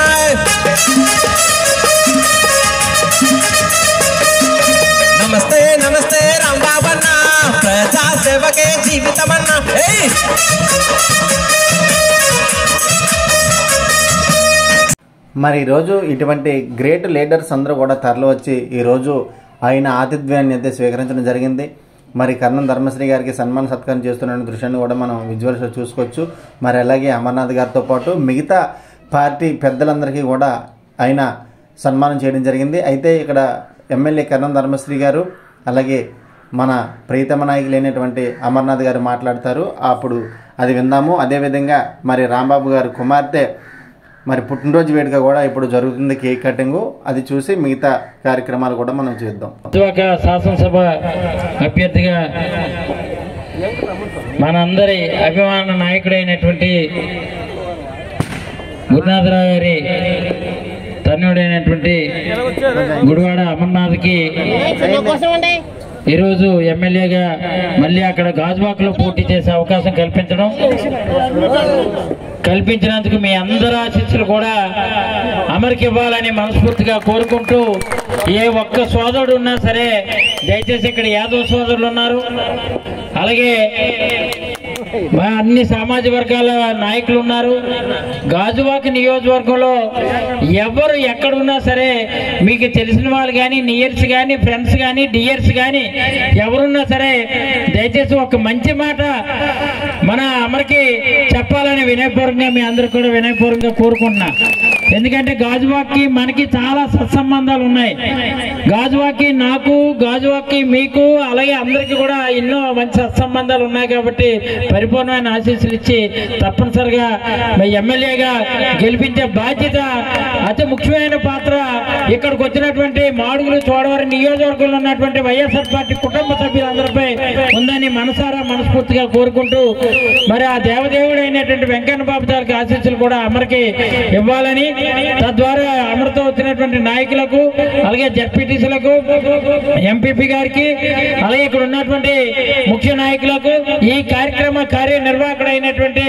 B: నమస్తే నమస్తే రాంబాబన్న ప్రజా సేవకే జీవితమన్నా
A: మరి ఈరోజు ఇటువంటి గ్రేట్ లీడర్స్ అందరూ కూడా తరలి వచ్చి ఈరోజు ఆయన ఆతిథ్యాన్ని అయితే స్వీకరించడం జరిగింది. మరి కర్ణం ధర్మశ్రీ గారికి సన్మాన సత్కారం చేస్తున్న దృశ్యాన్ని కూడా మనం విజువల్స్లో చూసుకోవచ్చు. మరి అలాగే అమర్నాథ్ గారితో పాటు మిగతా పార్టీ పెద్దలందరికీ కూడా ఆయన సన్మానం చేయడం జరిగింది. అయితే ఇక్కడ ఎమ్మెల్యే కర్ణం ధర్మశ్రీ గారు అలాగే మన ప్రీతమ నాయకులైనటువంటి అమర్నాథ్ గారు మాట్లాడతారు. అప్పుడు అది విందాము. అదేవిధంగా మరి రాంబాబు గారు కుమార్తె మరి పుట్టినరోజు వేడుక కూడా ఇప్పుడు జరుగుతుంది, కేక్ కటింగ్. అది చూసి మిగతా కార్యక్రమాలు కూడా మనం చేద్దాం.
F: శాసనసభ అభ్యర్థిగా మనందరి అభిమాన నాయకుడైనటువంటి గురునాథరావు గారి తన్నుడైనటువంటి గుడివాడ అమర్నాథ్కి ఈరోజు ఎమ్మెల్యేగా మళ్ళీ అక్కడ గాజువాకలో పోటీ చేసే అవకాశం కల్పించినందుకు మీ అందరి ఆశీస్సులు కూడా అమర్కి ఇవ్వాలని మనస్ఫూర్తిగా కోరుకుంటూ, ఏ ఒక్క సోదరుడు ఉన్నా సరే దయచేసి ఇక్కడ యాదవ్ సోదరులు ఉన్నారు, అలాగే మా అన్ని సామాజిక వర్గాల నాయకులు ఉన్నారు. గాజువాక నియోజకవర్గంలో ఎవరు ఎక్కడున్నా సరే మీకు తెలిసిన వాళ్ళు కానీ నియర్స్ కానీ ఫ్రెండ్స్ కానీ డియర్స్ కానీ ఎవరున్నా సరే దయచేసి ఒక మంచి మాట మన అమర్కి చెప్పాలని వినయపూర్వకంగా మీ అందరూ కూడా వినయపూర్వకంగా కోరుకుంటున్నా. ఎందుకంటే గాజువాక్కి మనకి చాలా సత్సంబంధాలు ఉన్నాయి. గాజువాక్కి నాకు, గాజువాక్కి మీకు, అలాగే అందరికీ కూడా ఎన్నో మంచి సత్సంబంధాలు ఉన్నాయి. కాబట్టి పరిపూర్ణమైన ఆశీస్సులు ఇచ్చి తప్పనిసరిగా ఎమ్మెల్యేగా గెలిపించే బాధ్యత, అతి ముఖ్యమైన పాత్ర ఇక్కడికి వచ్చినటువంటి మాడుగులు చోడవరం నియోజకవర్గంలో ఉన్నటువంటి వైఎస్ఆర్ పార్టీ కుటుంబ సభ్యులందరిపై ఉందని మనసారా మనస్ఫూర్తిగా కోరుకుంటూ, మరి ఆ దేవదేవుడు అయినటువంటి వెంకన్న బాబు గారికి ఆశీస్సులు కూడా అమర్కి ఇవ్వాలని, తద్వారా అమర్తో వచ్చినటువంటి నాయకులకు అలాగే జడ్పీటీసీలకు, ఎంపీపీ గారికి, అలాగే ఇక్కడ ఉన్నటువంటి ముఖ్య నాయకులకు, ఈ కార్యక్రమ కార్యనిర్వాహకుడైనటువంటి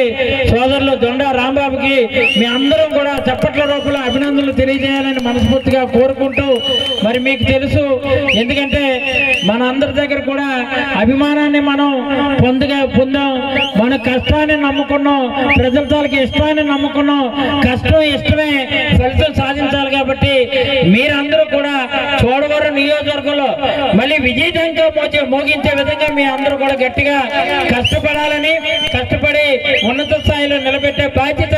F: సోదరులు దొండ రాంబాబుకి మీ అందరం కూడా చప్పట్ల రూపంలో అభినందనలు తెలియజేయాలని మనస్ఫూర్తిగా కోరుకుంటూ, మరి మీకు తెలుసు ఎందుకంటే మన అందరి దగ్గర కూడా అభిమానాన్ని మనం పొందాం, మన కష్టాన్ని నమ్ముకున్నాం, ప్రజల తాలూకు ఇష్టాన్ని నమ్ముకున్నాం, కష్టం ఇష్టమే ఫలితం సాధించాలి. కాబట్టి మీరందరూ కూడా చోడవరం నియోజకవర్గంలో మళ్ళీ విజయదంగా మోగించే విధంగా మీ అందరూ కూడా గట్టిగా కష్టపడాలని, కష్టపడి ఉన్నత స్థాయిలో నిలబెట్టే బాధ్యత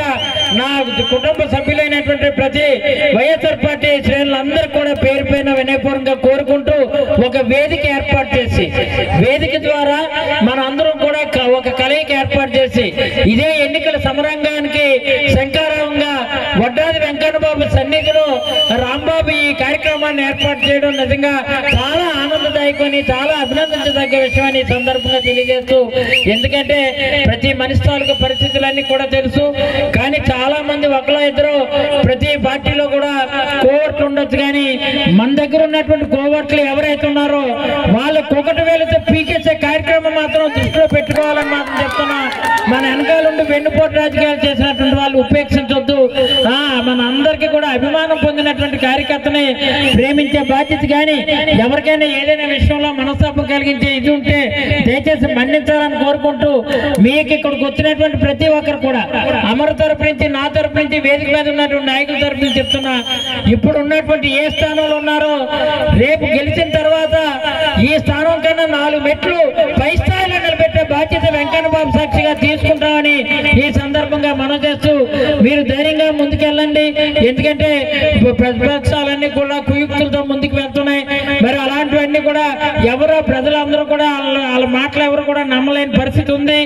F: నా కుటుంబ సభ్యులైనటువంటి ప్రతి వైఎస్ఆర్ పార్టీ శ్రేణులందరూ కూడా పేరు పైన వినయపూర్వకంగా కోరుకుంటూ, ఒక వేదిక ఏర్పాటు చేసి, వేదిక ద్వారా మన అందరం కూడా ఒక కలయిక ఏర్పాటు చేసి ఇదే ఎన్నికల సమరంగానికి శంకారావంగా వడ్డాది వెంకన్న బాబు సన్నిధిలో రాంబాబు ఈ కార్యక్రమాన్ని ఏర్పాటు చేయడం నిజంగా చాలా ఆనందదాయకమని, చాలా అభినందించదగ్గ విషయాన్ని ఈ సందర్భంగా తెలియజేస్తూ, ఎందుకంటే ప్రతి మనిషి తాలూకు పరిస్థితులన్నీ కూడా తెలుసు. కానీ చాలా మంది ఒకళ్ళ ఇద్దరు ప్రతి పార్టీలో కూడా కోవర్ట్లు ఉండొచ్చు, కానీ మన దగ్గర ఉన్నటువంటి కోవర్ట్లు ఎవరైతే ఉన్నారో వాళ్ళు కొకటి వేలతో పీకేసే కార్యక్రమం మాత్రం దృష్టిలో పెట్టుకోవాలని మాత్రం చెప్తున్నా. మన వెనకాలండి వెన్నుపోటు రాజకీయాలు చేసినటువంటి వాళ్ళు ఉపేక్షించొద్దు. మన అందరికీ కూడా అభిమానం పొందినటువంటి కార్యకర్తని ప్రేమించే బాధ్యత, కానీ ఎవరికైనా ఏదైనా విషయంలో మనస్తాపం కలిగించే ఇది ఉంటే దయచేసి మన్నించాలని కోరుకుంటూ, మీకు ఇక్కడికి వచ్చినటువంటి ప్రతి ఒక్కరు కూడా అమర్ తరపు నుంచి, నా తరపు నుంచి, వేదిక మీద ఉన్నటువంటి నాయకుల తరపు నుంచి చెప్తున్నా, ఇప్పుడు ఉన్నటువంటి ఏ స్థానంలో ఉన్నారో రేపు గెలిచిన తర్వాత ఈ స్థానం కన్నా 4 మెట్లు పై స్థాయిలో నిలబెట్టే బాధ్యత వెంకన్న బాబు సాక్షిగా తీసుకుంటామని ఈ సందర్భంగా మనం చేస్తూ, మీరు ధైర్యంగా ముందుకెళ్ళండి. ఎందుకంటే ప్రతిపక్షాలన్నీ కూడా కుయుక్తులతో ముందుకు వెళ్తున్నాయి. మరి అలాంటివన్నీ కూడా కూడా ఎవరో ప్రజలందరూ కూడా వాళ్ళ మాటలు ఎవరు కూడా నమ్మలేని పరిస్థితి ఉంది.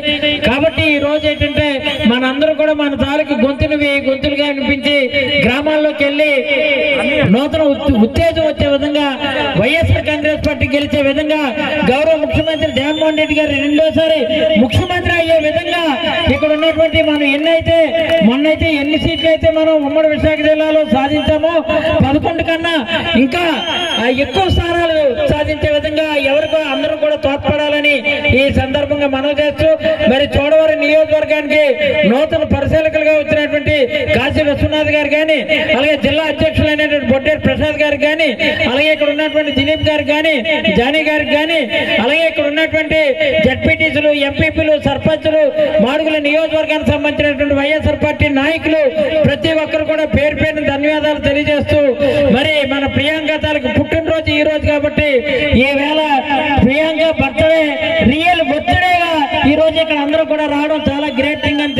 F: కాబట్టి ఈ రోజు ఏంటంటే మనందరూ కూడా మన తాలూకు గొంతులుగా వినిపించి గ్రామాల్లోకి వెళ్ళి నూతన ఉత్తేజం వచ్చే విధంగా వైఎస్ఆర్ కాంగ్రెస్ పార్టీ గెలిచే విధంగా గౌరవ ముఖ్యమంత్రి జగన్మోహన్ రెడ్డి గారు రెండోసారి ముఖ్యమంత్రి అయ్యే విధంగా ఇక్కడ ఉన్నటువంటి మనం మొన్నైతే ఎన్ని సీట్లు అయితే మనం ఉమ్మడి విశాఖ జిల్లాలో సాధించామో 11 కన్నా ఇంకా ఎక్కువ స్థానాలు సాధించే విధంగా ఎవరికో అందరూ కూడా తోడ్పడాలని ఈ సందర్భంగా మనవి చేస్తూ మరి చోడవరం నియోజకవర్గానికి నూతన పరిశీలకులుగా వచ్చినటువంటి కాశీ విశ్వనాథ్ గారు కానీ, అలాగే జిల్లా అధ్యక్షులైనటువంటి బొడ్డేరు ప్రసాద్ గారు కానీ, అలాగే ఇక్కడ ఉన్నటువంటి దిలీప్ గారు కానీ, జానీ గారికి కానీ, అలాగే ఇక్కడ ఉన్నటువంటి జడ్పీటీసీలు, ఎంపీపీలు, సర్పంచులు, మాడుగుల నియోజకవర్గానికి సంబంధించినటువంటి వైఎస్ఆర్ పార్టీ నాయకులు ప్రతి ఒక్కరు కూడా పేరు పేరున ధన్యవాదాలు తెలియజేస్తూ మరి మన ప్రియాంక తాలూకు పుట్టినరోజు ఈ రోజు కాబట్టి ఈ వేళ ప్రియాంక బర్త్డే రియల్ బర్త్డేగా ఈ రోజు ఇక్కడ అందరూ కూడా రావడం చాలా గ్రేట్ థింగ్ అని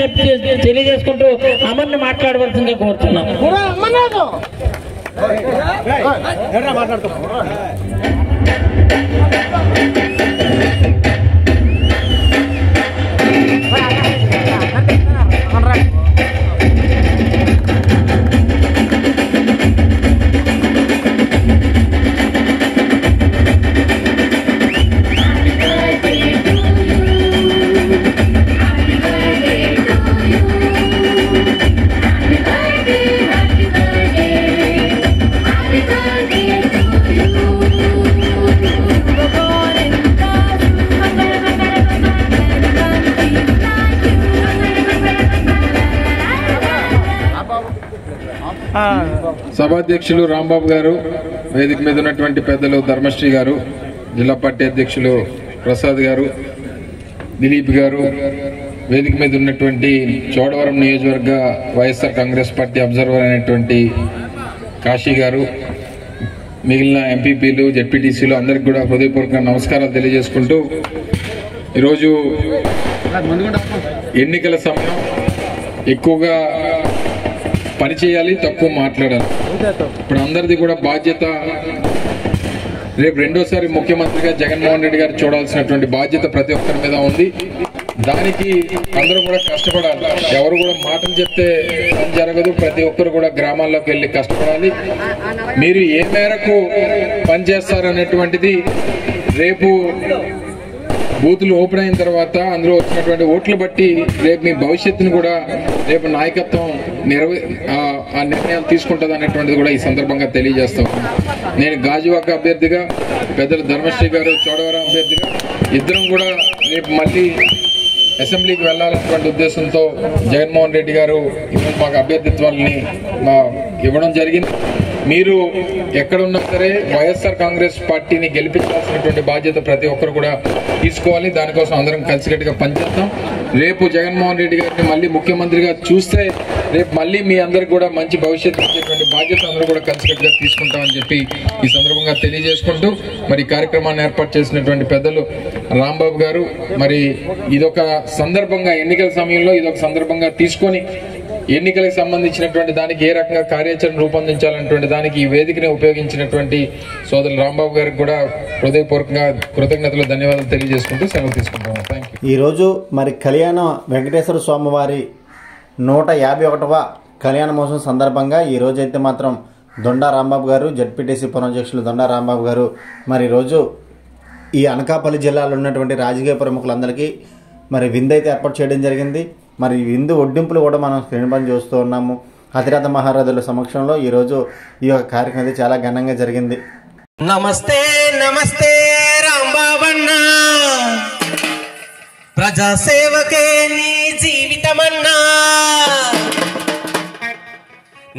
F: తెలియజేసుకుంటూ అమర్ని మాట్లాడవలసిందిగా కోరుతున్నాం.
G: సభాధ్యక్షులు రాంబాబు గారు, వేదిక మీద ఉన్నటువంటి పెద్దలు ధర్మశ్రీ గారు, జిల్లా పార్టీ అధ్యక్షులు ప్రసాద్ గారు, దిలీప్ గారు, వేదిక మీద ఉన్నటువంటి చోడవరం నియోజకవర్గ వైఎస్ఆర్ కాంగ్రెస్ పార్టీ అబ్జర్వర్ అయినటువంటి కాశీ గారు, మిగిలిన ఎంపీపీలు, జెడ్పీటీసీలు అందరికి కూడా హృదయపూర్వక నమస్కారాలు తెలియజేసుకుంటూ ఈరోజు ఎన్నికల సమయం, ఎక్కువగా పని చేయాలి, తక్కువ మాట్లాడాలి. ఇప్పుడు అందరిది కూడా బాధ్యత రేపు రెండోసారి ముఖ్యమంత్రిగా జగన్మోహన్ రెడ్డి గారు చూడాల్సినటువంటి బాధ్యత ప్రతి ఒక్కరి మీద ఉంది. దానికి అందరూ కూడా కష్టపడాలి. ఎవరు కూడా మాటలు చెప్తే పని జరగదు. ప్రతి ఒక్కరు కూడా గ్రామాల్లోకి వెళ్ళి కష్టపడాలి. మీరు ఏ మేరకు పనిచేస్తారనేటువంటిది రేపు బూతులు ఓపెన్ అయిన తర్వాత అందులో వచ్చినటువంటి ఓట్లు బట్టి రేపు మీ భవిష్యత్తును కూడా రేపు నాయకత్వం ఆ నిర్ణయాలు తీసుకుంటుంది అనేటువంటిది కూడా ఈ సందర్భంగా తెలియజేస్తాం. నేను గాజువాక అభ్యర్థిగా, పెద్దలు ధర్మశ్రీ గారు చోడవరం అభ్యర్థిగా ఇద్దరం కూడా రేపు మళ్ళీ అసెంబ్లీకి వెళ్లాలన్నటువంటి ఉద్దేశంతో జగన్మోహన్ రెడ్డి గారు మాకు అభ్యర్థిత్వాలని ఇవ్వడం జరిగింది. మీరు ఎక్కడున్నా సరే వైఎస్ఆర్ కాంగ్రెస్ పార్టీని గెలిపించాల్సినటువంటి బాధ్యత ప్రతి ఒక్కరు కూడా తీసుకోవాలి. దానికోసం అందరం కలిసికట్టుగా పనిచేద్దాం. రేపు జగన్మోహన్ రెడ్డి గారిని మళ్ళీ ముఖ్యమంత్రిగా చూస్తే రేపు మళ్ళీ మీ అందరికి కూడా మంచి భవిష్యత్తు ఇచ్చేటువంటి బాధ్యత అందరూ కూడా కలిసికట్టుగా తీసుకుంటామని చెప్పి ఈ సందర్భంగా తెలియజేసుకుంటూ మరి కార్యక్రమాన్ని ఏర్పాటు చేసినటువంటి పెద్దలు రాంబాబు గారు, మరి ఇదొక సందర్భంగా, ఎన్నికల సమయంలో ఇదొక సందర్భంగా తీసుకొని ఎన్నికలకు సంబంధించినటువంటి దానికి ఏ రకంగా కార్యాచరణ రూపొందించాలన్నటువంటి దానికి ఈ వేదికని ఉపయోగించినటువంటి సోదరులు రాంబాబు గారికి కూడా హృదయపూర్వకంగా కృతజ్ఞతలు, ధన్యవాదాలు తెలియజేసుకుంటూ సెలవు తీసుకుంటాము. Thank you.
A: ఈరోజు మరి కళ్యాణ వెంకటేశ్వర స్వామివారి 151వ కళ్యాణ మహోత్సవం సందర్భంగా ఈ రోజైతే మాత్రం దొండా రాంబాబు గారు, జడ్పీటీసీ పునర్ధ్యక్షులు దొండా రాంబాబు గారు మరి ఈరోజు ఈ అనకాపల్లి జిల్లాలో ఉన్నటువంటి రాజకీయ ప్రముఖులందరికీ మరి విందు అయితే ఏర్పాటు చేయడం జరిగింది. మరి విందు ఒడ్డింపులు కూడా మనం స్క్రీన్ పని చూస్తూ ఉన్నాము. అతిరథ మహారాజుల సమక్షంలో ఈరోజు ఈ యొక్క కార్యక్రమం అయితే చాలా ఘనంగా జరిగింది.
B: నమస్తే నమస్తే రాంబాబన్నా, ప్రజాసేవకే నీ జీవితమన్నా.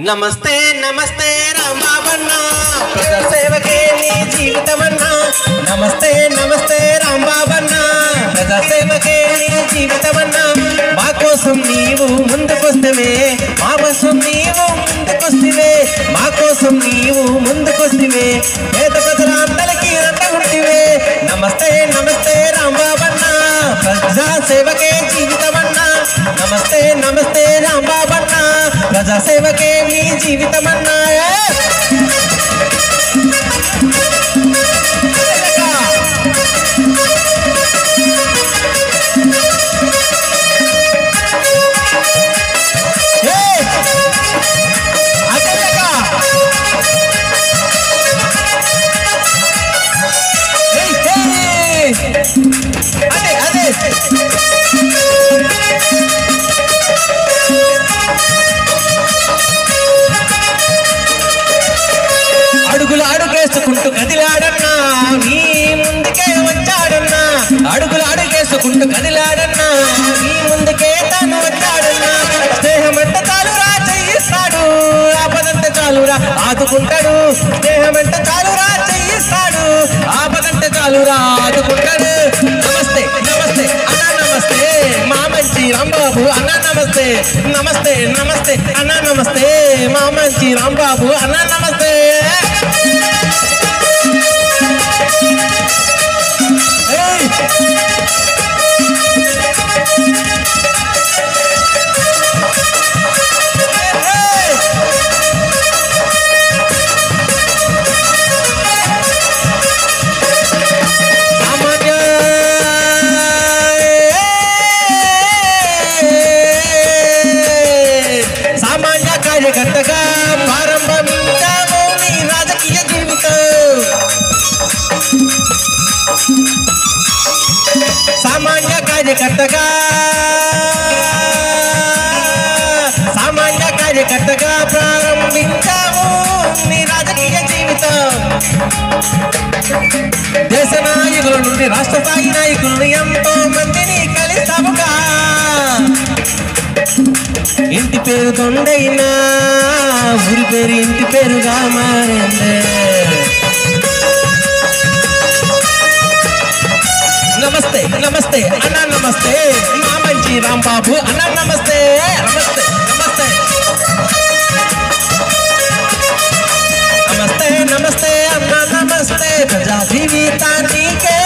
B: నమస్తే నమస్తే రాంబాబన్నా, ప్రజాసేవకే నీ జీవితమన్నా. నమస్తే నమస్తే రాంబాబన్నా, ప్రజాసేవకే నీ జీవితమన్నా. మా కోసం నీవు ముందుకొస్తవే, మా కోసం నీవు ముందుకొస్తవే, మా కోసం నీవు ముందుకొస్తవే, పేద ప్రజలందరికీ రండగుంటివే. నమస్తే నమస్తే రాంబాబన్నా, ప్రజాసేవకే జీవితమన్నా. నమస్తే నమస్తే రాంబాబన్నా, ప్రజాసేవకే నీ జీవితమన్నా. ఆదుకుంటాడు. స్నేహమంటే చాలురా చెయ్యిస్తాడు, ఆపదంటే చాలురా ఆదుకుంటాడు. నమస్తే నమస్తే అన్నా నమస్తే మా మంచి రాంబాబు అన్నా నమస్తే. నమస్తే నమస్తే అన్నా నమస్తే మా మంచి రాంబాబు అన్నా నమస్తే. సామాన్య కార్యకర్తగా ప్రారంభించాము నీ రాజకీయ జీవితం. సామాన్య కార్యకర్తగా ప్రారంభించాము నీ రాజకీయ జీవితం. దేశ నాయకుల నుండి రాష్ట్ర స్థాయి నాయకులను ఎంతో మందిని కలిసాముగా. ఇంటి పేరు తొండైనా ఊరి పేరు ఇంటి పేరుగా మారింది. నమస్తే నమస్తే అన్నా నమస్తే మా మంచి రాంబాబు అన్నా నమస్తే. నమస్తే నమస్తే నమస్తే నమస్తే అన్నా నమస్తే ప్రజా జీవితానికే.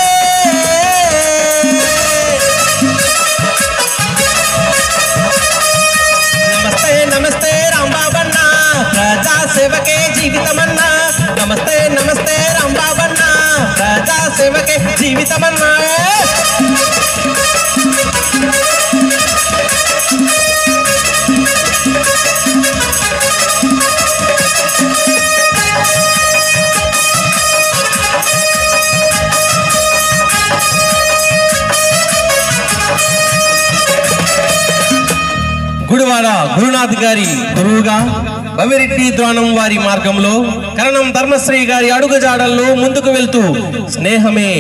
B: నమస్తే నమస్తే రాంబాబన్నా ప్రజా సేవకే జీవితమన్నా. నమస్తే నమస్తే రాంబాబన్నా ప్రజా సేవకే జీవితమన్నా. గుడివాడ గురునాథ్ గారి గురువుగా బవిరెడ్డి ద్రోణం వారి మార్గంలో కరణం ధర్మశ్రీ గారి అడుగుజాడల్లో ముందుకు వెళ్తూ స్నేహమే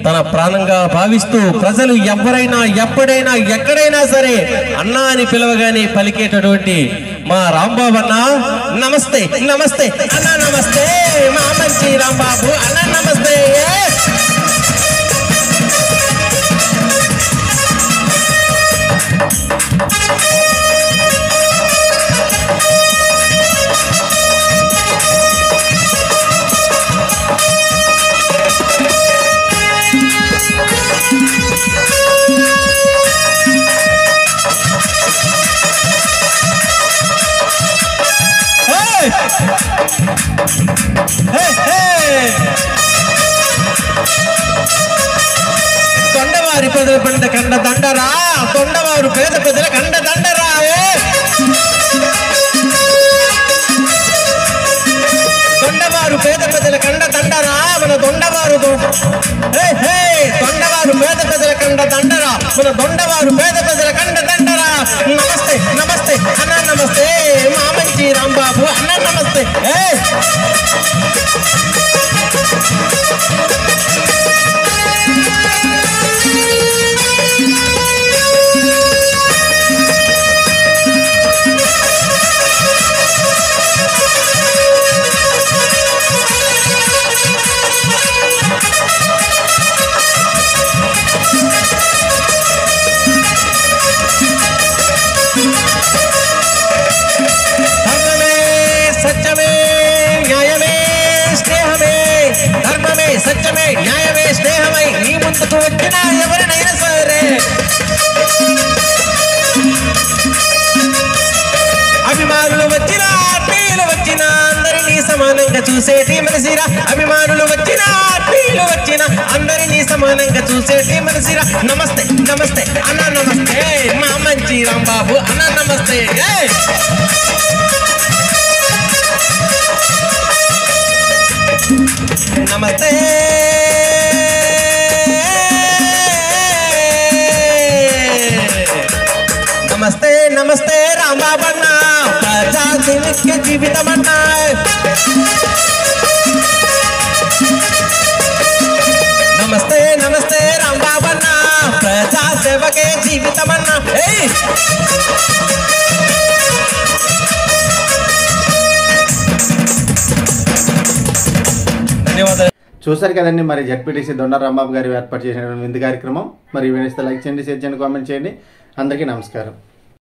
B: తన ప్రాణంగా భావిస్తూ ప్రజలు ఎవరైనా ఎప్పుడైనా ఎక్కడైనా సరే అన్నా అని పిలవగానే పలికేటటువంటి మా రాంబాబు అన్న నమస్తే నమస్తే అన్నా నమస్తే మా మంచి రాంబాబు అన్నా నమస్తే. తొండవారి ప్రజల పంట కండ దండరా, తొండవారు పేద ప్రజల కండ దండరా. తొండవారు పేద ప్రజల కండ దండరా మన దొండవారు. తొండవారు పేద ప్రజల కండ దండరా మన దొండవారు పేద ప్రజల కండ దండరా. నమస్తే నమస్తే అన్నా నమస్తే మా మంచి రాంబాబు అన్నా నమస్తే. సత్యమే న్యాయమే స్నేహమై నీ ముందుకు వచ్చిన ఎవరినైనా సరే అభిమానులు వచ్చిన ఆత్మీయులు వచ్చిన అందరినీ సమానంగా చూసేటి మనసిరా. అభిమానులు వచ్చిన ఆత్మీయులు వచ్చిన అందరినీ సమానంగా చూసేటి మనసిరా. నమస్తే నమస్తే అన్నా నమస్తే మా మంచి రాంబాబు అన్నా నమస్తే. నమస్తే నమస్తే నమస్తే రాంబాబన్న ప్రజా సేవకే జీవితమన్నా. నమస్తే నమస్తే రాంబాబన్న ప్రజా సేవకే జీవితమన్నా. ధన్యవాదాలు.
A: చూశారు కదండి మరి జడ్పీటీసీ దొండ రాంబాబు గారు ఏర్పాటు చేసిన విందు కార్యక్రమం. మరి వీడియోస్తే లైక్ చేయండి, షేర్ చేయండి, కామెంట్ చేయండి. అందరికీ నమస్కారం.